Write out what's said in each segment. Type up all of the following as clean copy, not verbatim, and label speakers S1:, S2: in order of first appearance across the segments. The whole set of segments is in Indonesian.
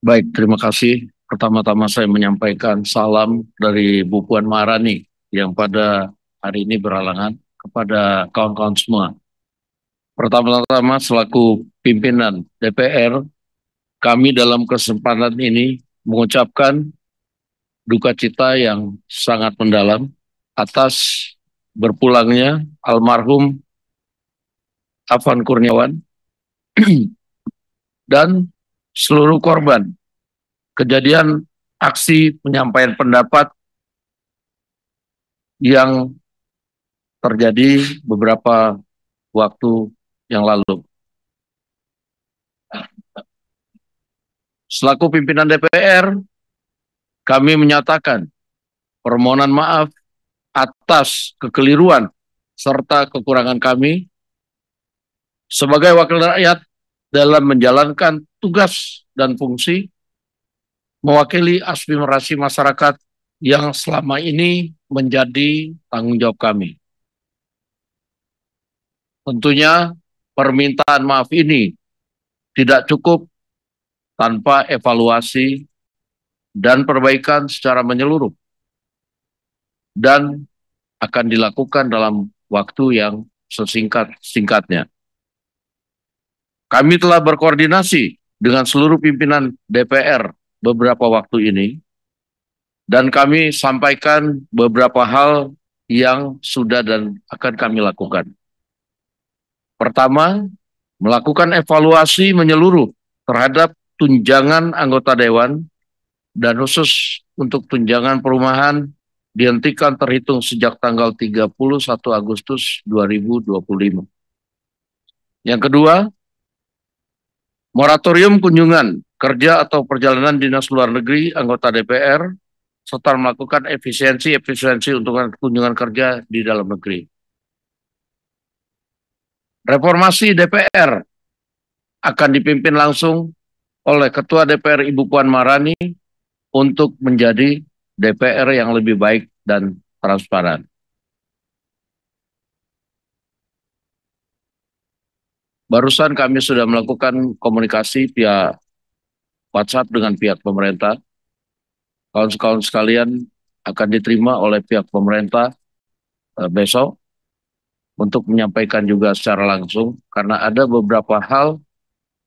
S1: Baik, terima kasih. Pertama-tama saya menyampaikan salam dari Bu Puan Maharani yang pada hari ini berhalangan kepada kawan-kawan semua. Pertama-tama selaku pimpinan DPR, kami dalam kesempatan ini mengucapkan duka cita yang sangat mendalam atas berpulangnya almarhum Afan Kurniawan dan seluruh korban kejadian aksi penyampaian pendapat yang terjadi beberapa waktu yang lalu. Selaku pimpinan DPR, kami menyatakan permohonan maaf atas kekeliruan serta kekurangan kami sebagai wakil rakyat dalam menjalankan tugas dan fungsi mewakili aspirasi masyarakat yang selama ini menjadi tanggung jawab kami. Tentunya permintaan maaf ini tidak cukup tanpa evaluasi dan perbaikan secara menyeluruh dan akan dilakukan dalam waktu yang sesingkat-singkatnya. Kami telah berkoordinasi dengan seluruh pimpinan DPR beberapa waktu ini dan kami sampaikan beberapa hal yang sudah dan akan kami lakukan. Pertama, melakukan evaluasi menyeluruh terhadap tunjangan anggota dewan dan khusus untuk tunjangan perumahan dihentikan terhitung sejak tanggal 31 Agustus 2025. Yang kedua, moratorium kunjungan kerja atau perjalanan dinas luar negeri anggota DPR serta melakukan efisiensi untuk kunjungan kerja di dalam negeri. Reformasi DPR akan dipimpin langsung oleh Ketua DPR Ibu Puan Maharani untuk menjadi DPR yang lebih baik dan transparan. Barusan kami sudah melakukan komunikasi via WhatsApp dengan pihak pemerintah. Kawan-kawan sekalian akan diterima oleh pihak pemerintah besok untuk menyampaikan juga secara langsung karena ada beberapa hal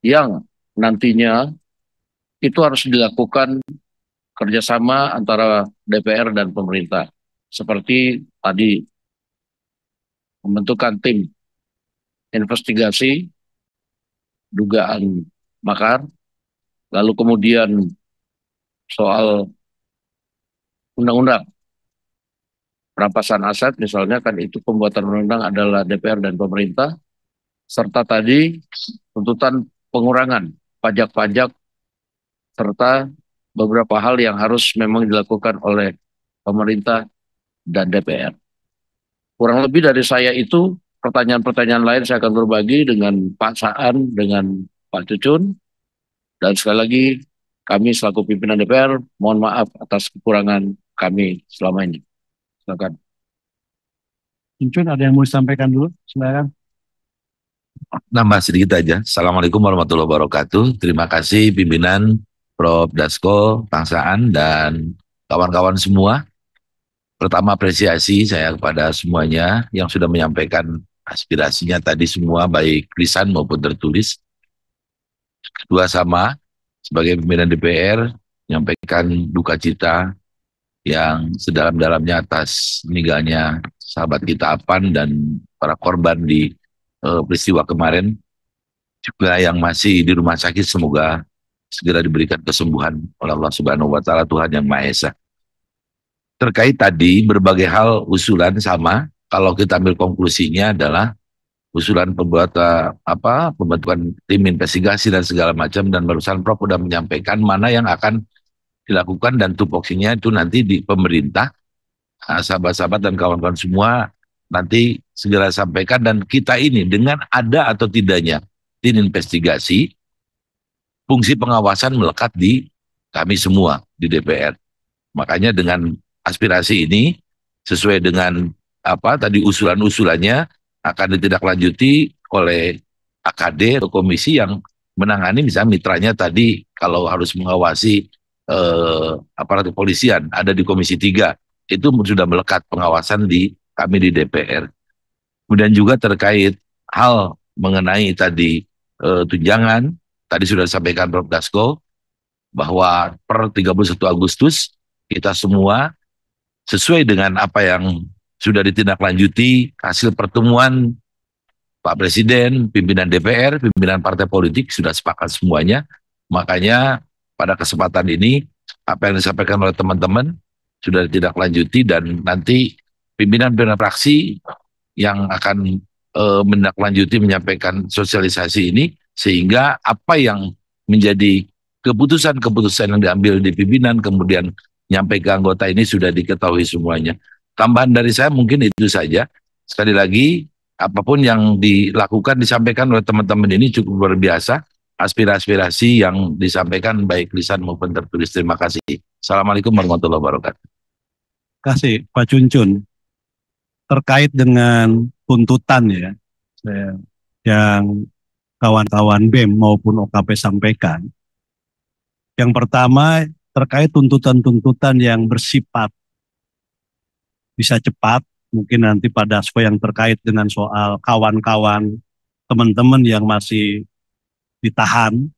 S1: yang nantinya itu harus dilakukan kerjasama antara DPR dan pemerintah. Seperti tadi membentukkan tim investigasi dugaan makar, lalu kemudian soal undang-undang perampasan aset misalnya kan itu pembuatan undang-undang adalah DPR dan pemerintah, serta tadi tuntutan pengurangan pajak-pajak serta beberapa hal yang harus memang dilakukan oleh pemerintah dan DPR. Kurang lebih dari saya itu, pertanyaan-pertanyaan lain saya akan berbagi dengan Pak Saan, dengan Pak Cucun, dan sekali lagi kami selaku pimpinan DPR mohon maaf atas kekurangan kami selama ini. Silakan.
S2: Mungkin ada yang mau disampaikan dulu, silakan.
S3: Nambah sedikit aja. Assalamualaikum warahmatullahi wabarakatuh. Terima kasih pimpinan Prof. Dasko, Kang Saan, dan kawan-kawan semua. Pertama apresiasi saya kepada semuanya yang sudah menyampaikan aspirasinya tadi semua, baik lisan maupun tertulis. Kedua sama, sebagai pimpinan DPR, menyampaikan duka cita yang sedalam-dalamnya atas meninggalnya sahabat kita Afan dan para korban di peristiwa kemarin, juga yang masih di rumah sakit semoga segera diberikan kesembuhan oleh Allah Subhanahu wa taala, Tuhan yang Maha Esa. Terkait tadi berbagai hal usulan sama, kalau kita ambil konklusinya adalah usulan pembentukan tim investigasi dan segala macam, dan barusan Prof sudah menyampaikan mana yang akan dilakukan dan tupoksinya itu nanti di pemerintah, sahabat-sahabat dan kawan-kawan semua nanti segera sampaikan, dan kita ini dengan ada atau tidaknya tim investigasi, fungsi pengawasan melekat di kami semua di DPR. Makanya dengan aspirasi ini sesuai dengan tadi usulan-usulannya akan ditindaklanjuti oleh AKD atau komisi yang menangani misalnya mitranya tadi kalau harus mengawasi aparat kepolisian ada di Komisi 3 itu sudah melekat pengawasan di kami di DPR. Kemudian juga terkait hal mengenai tadi tunjangan, tadi sudah disampaikan Prof. Dasko bahwa per 31 Agustus kita semua sesuai dengan apa yang sudah ditindaklanjuti hasil pertemuan Pak Presiden, pimpinan DPR, pimpinan partai politik sudah sepakat semuanya. Makanya pada kesempatan ini apa yang disampaikan oleh teman-teman sudah ditindaklanjuti dan nanti pimpinan-pimpinan fraksi yang akan menindaklanjuti menyampaikan sosialisasi ini sehingga apa yang menjadi keputusan-keputusan yang diambil di pimpinan kemudian nyampe ke anggota ini sudah diketahui semuanya. Tambahan dari saya mungkin itu saja. Sekali lagi apapun yang dilakukan disampaikan oleh teman-teman ini cukup luar biasa. Aspirasi yang disampaikan baik lisan maupun tertulis. Terima kasih. Assalamualaikum warahmatullahi wabarakatuh.
S2: Terima kasih Pak Cuncun. Terkait dengan tuntutan ya, yang kawan-kawan BEM maupun OKP sampaikan. Yang pertama terkait tuntutan-tuntutan yang bersifat bisa cepat, mungkin nanti Pak Dasko yang terkait dengan soal kawan-kawan teman-teman yang masih ditahan.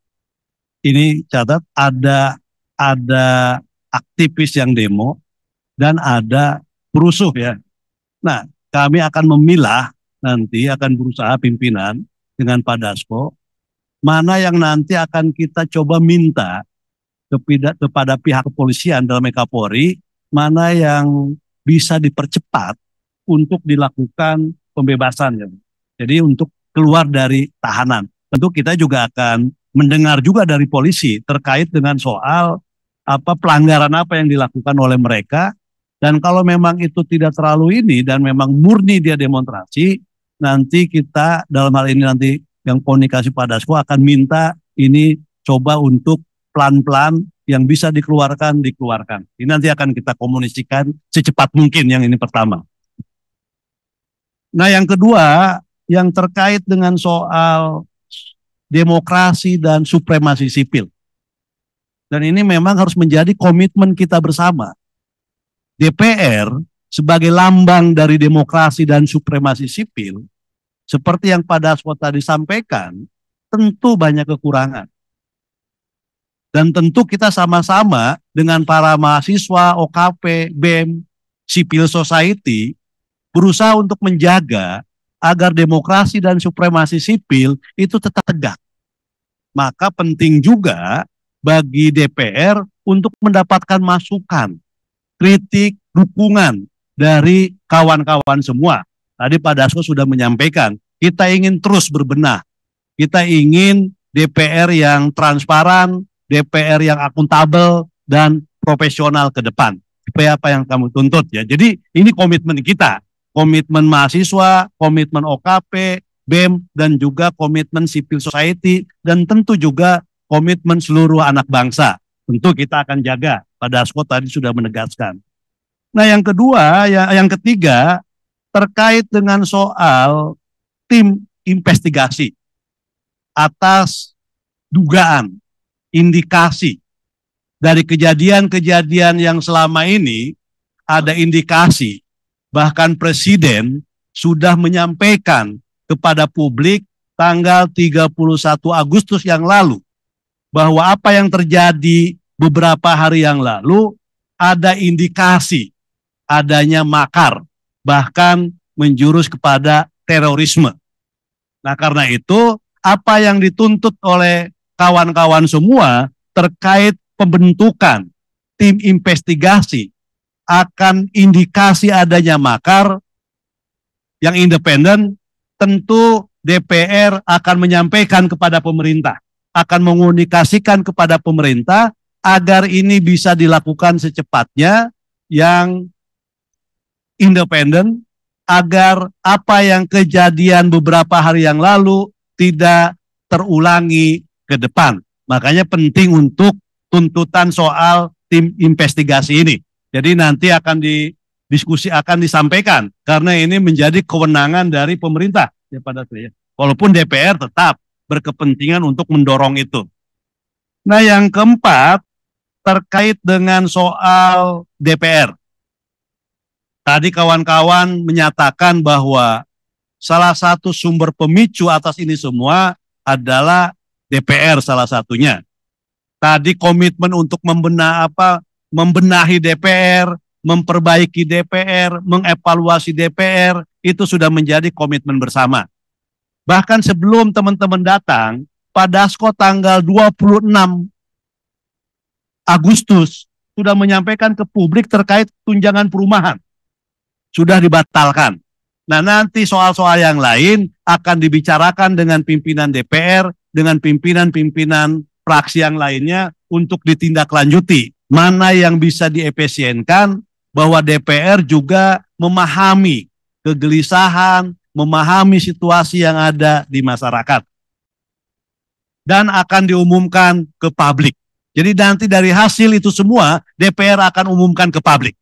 S2: Ini catat ada aktivis yang demo dan ada perusuh ya. Nah, kami akan memilah nanti akan berusaha pimpinan dengan Pak Dasko mana yang nanti akan kita coba minta kepada pihak kepolisian dalam Kapolri, mana yang bisa dipercepat untuk dilakukan pembebasan ya. Jadi untuk keluar dari tahanan. Tentu kita juga akan mendengar juga dari polisi terkait dengan soal pelanggaran apa yang dilakukan oleh mereka. Dan kalau memang itu tidak terlalu ini dan memang murni dia demonstrasi, nanti kita dalam hal ini nanti yang komunikasi Pak Dasko akan minta ini coba untuk pelan-pelan yang bisa dikeluarkan. Ini nanti akan kita komunikasikan secepat mungkin yang ini pertama. Nah yang kedua, yang terkait dengan soal demokrasi dan supremasi sipil. Dan ini memang harus menjadi komitmen kita bersama. DPR sebagai lambang dari demokrasi dan supremasi sipil, seperti yang Pak Dasko tadi sampaikan, tentu banyak kekurangan. Dan tentu kita sama-sama dengan para mahasiswa, OKP, BEM, civil society, berusaha untuk menjaga agar demokrasi dan supremasi sipil itu tetap tegak. Maka penting juga bagi DPR untuk mendapatkan masukan, kritik, dukungan dari kawan-kawan semua. Tadi Pak Dasko sudah menyampaikan, kita ingin terus berbenah. Kita ingin DPR yang transparan, DPR yang akuntabel dan profesional ke depan. Supaya apa yang kamu tuntut ya. Jadi ini komitmen kita, komitmen mahasiswa, komitmen OKP, BEM, dan juga komitmen civil society, dan tentu juga komitmen seluruh anak bangsa. Tentu kita akan jaga. Pak Dasko tadi sudah menegaskan. Nah yang kedua, yang ketiga, terkait dengan soal tim investigasi atas dugaan indikasi dari kejadian-kejadian yang selama ini ada indikasi bahkan Presiden sudah menyampaikan kepada publik tanggal 31 Agustus yang lalu bahwa apa yang terjadi beberapa hari yang lalu ada indikasi adanya makar bahkan menjurus kepada terorisme. Nah karena itu apa yang dituntut oleh kawan-kawan semua terkait pembentukan tim investigasi akan indikasi adanya makar yang independen, tentu DPR akan menyampaikan kepada pemerintah, akan mengomunikasikan kepada pemerintah agar ini bisa dilakukan secepatnya yang independen, agar apa yang kejadian beberapa hari yang lalu tidak terulangi ke depan. Makanya penting untuk tuntutan soal tim investigasi ini. Jadi nanti akan akan disampaikan karena ini menjadi kewenangan dari pemerintah ya pada saya. Walaupun DPR tetap berkepentingan untuk mendorong itu. Nah, yang keempat terkait dengan soal DPR. Tadi kawan-kawan menyatakan bahwa salah satu sumber pemicu atas ini semua adalah DPR salah satunya. Tadi komitmen untuk membenahi DPR, memperbaiki DPR, mengevaluasi DPR, itu sudah menjadi komitmen bersama. Bahkan sebelum teman-teman datang, Pak Dasko tanggal 26 Agustus sudah menyampaikan ke publik terkait tunjangan perumahan. Sudah dibatalkan. Nah, nanti soal-soal yang lain akan dibicarakan dengan pimpinan DPR, dengan pimpinan-pimpinan fraksi yang lainnya untuk ditindaklanjuti. Mana yang bisa diefisienkan, bahwa DPR juga memahami kegelisahan, memahami situasi yang ada di masyarakat. Dan akan diumumkan ke publik. Jadi nanti dari hasil itu semua, DPR akan umumkan ke publik.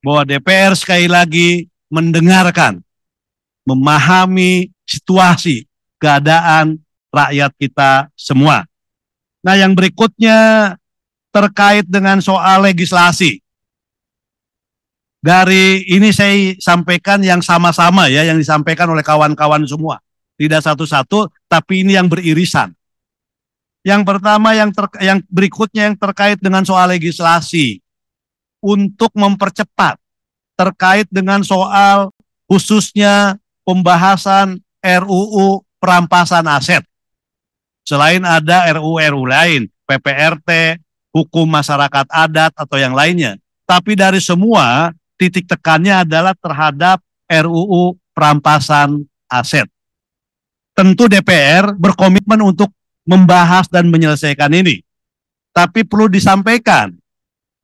S2: Bahwa DPR sekali lagi mendengarkan, memahami situasi, keadaan rakyat kita semua. Nah, yang berikutnya terkait dengan soal legislasi. Dari ini saya sampaikan yang sama-sama ya, yang disampaikan oleh kawan-kawan semua. Tidak satu-satu, tapi ini yang beririsan. Yang pertama, yang berikutnya yang terkait dengan soal legislasi. Untuk mempercepat terkait dengan soal khususnya pembahasan RUU perampasan aset. Selain ada RUU lain, PPRT, hukum masyarakat adat atau yang lainnya. Tapi dari semua titik tekannya adalah terhadap RUU perampasan aset. Tentu DPR berkomitmen untuk membahas dan menyelesaikan ini. Tapi perlu disampaikan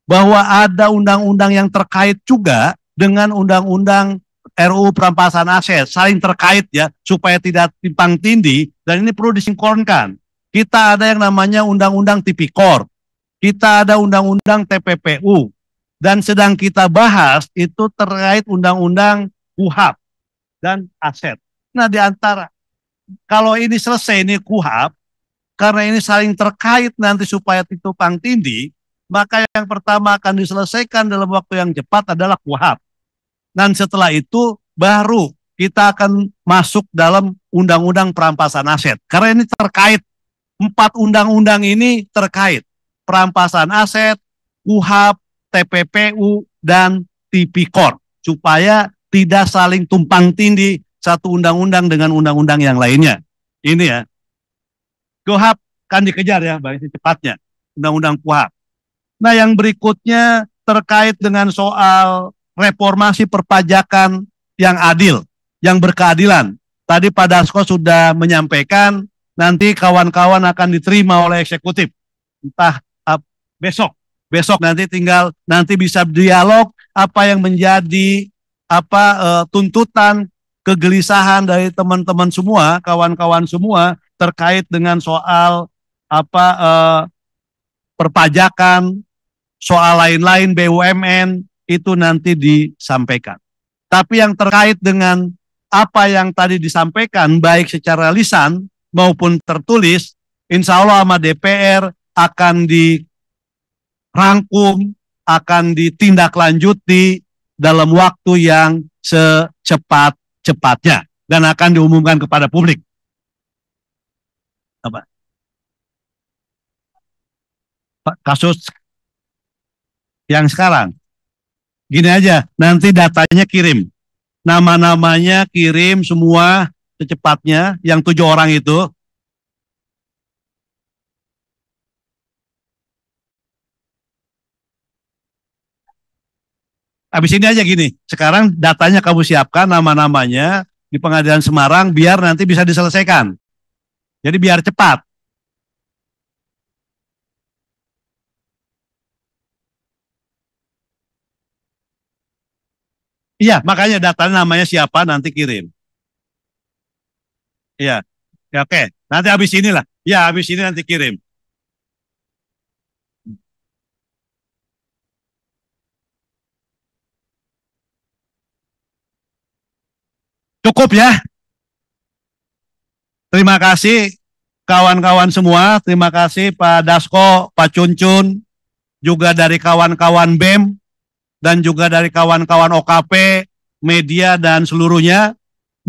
S2: bahwa ada undang-undang yang terkait juga dengan undang-undang RUU perampasan aset, saling terkait ya, supaya tidak timpang tindih, dan ini perlu disinkronkan. Kita ada yang namanya undang-undang Tipikor, kita ada undang-undang TPPU, dan sedang kita bahas itu terkait undang-undang KUHP dan aset. Nah, di antara, kalau ini selesai ini KUHP, karena ini saling terkait nanti supaya timpang tindih, maka yang pertama akan diselesaikan dalam waktu yang cepat adalah KUHP. Dan setelah itu baru kita akan masuk dalam undang-undang perampasan aset. Karena ini terkait, 4 undang-undang ini terkait. Perampasan aset, KUHP, TPPU, dan Tipikor. Supaya tidak saling tumpang tindih satu undang-undang dengan undang-undang yang lainnya. Ini ya. KUHP kan dikejar ya, baik cepatnya. Undang-undang KUHP. Nah, yang berikutnya terkait dengan soal reformasi perpajakan yang adil, yang berkeadilan. Tadi Pak Dasko sudah menyampaikan nanti kawan-kawan akan diterima oleh eksekutif. Entah besok. Besok nanti tinggal nanti bisa dialog apa yang menjadi tuntutan, kegelisahan dari teman-teman semua, kawan-kawan semua terkait dengan soal perpajakan, soal lain-lain BUMN itu nanti disampaikan. Tapi yang terkait dengan apa yang tadi disampaikan baik secara lisan maupun tertulis, insya Allah sama DPR akan dirangkum, akan ditindaklanjuti dalam waktu yang secepat-cepatnya dan akan diumumkan kepada publik. Apa? Kasus yang sekarang. Gini aja, nanti datanya kirim. Nama-namanya kirim semua secepatnya, yang 7 orang itu. Habis ini aja gini, sekarang datanya kamu siapkan nama-namanya di Pengadilan Semarang biar nanti bisa diselesaikan. Jadi biar cepat. Iya, makanya data namanya siapa nanti kirim. Iya, ya, oke. Nanti habis inilah. Ya, habis ini nanti kirim. Cukup ya. Terima kasih. kawan-kawan semua, terima kasih Pak Dasko, Pak Cuncun, juga dari kawan-kawan BEM, dan juga dari kawan-kawan OKP, media, dan seluruhnya.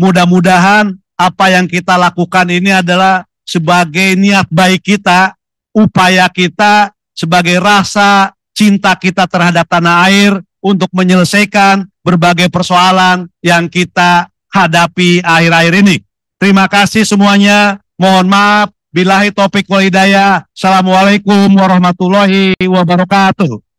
S2: Mudah-mudahan apa yang kita lakukan ini adalah sebagai niat baik kita, upaya kita, sebagai rasa cinta kita terhadap tanah air untuk menyelesaikan berbagai persoalan yang kita hadapi akhir-akhir ini. Terima kasih semuanya. Mohon maaf. Billahi taufiq wal hidayah. Assalamualaikum warahmatullahi wabarakatuh.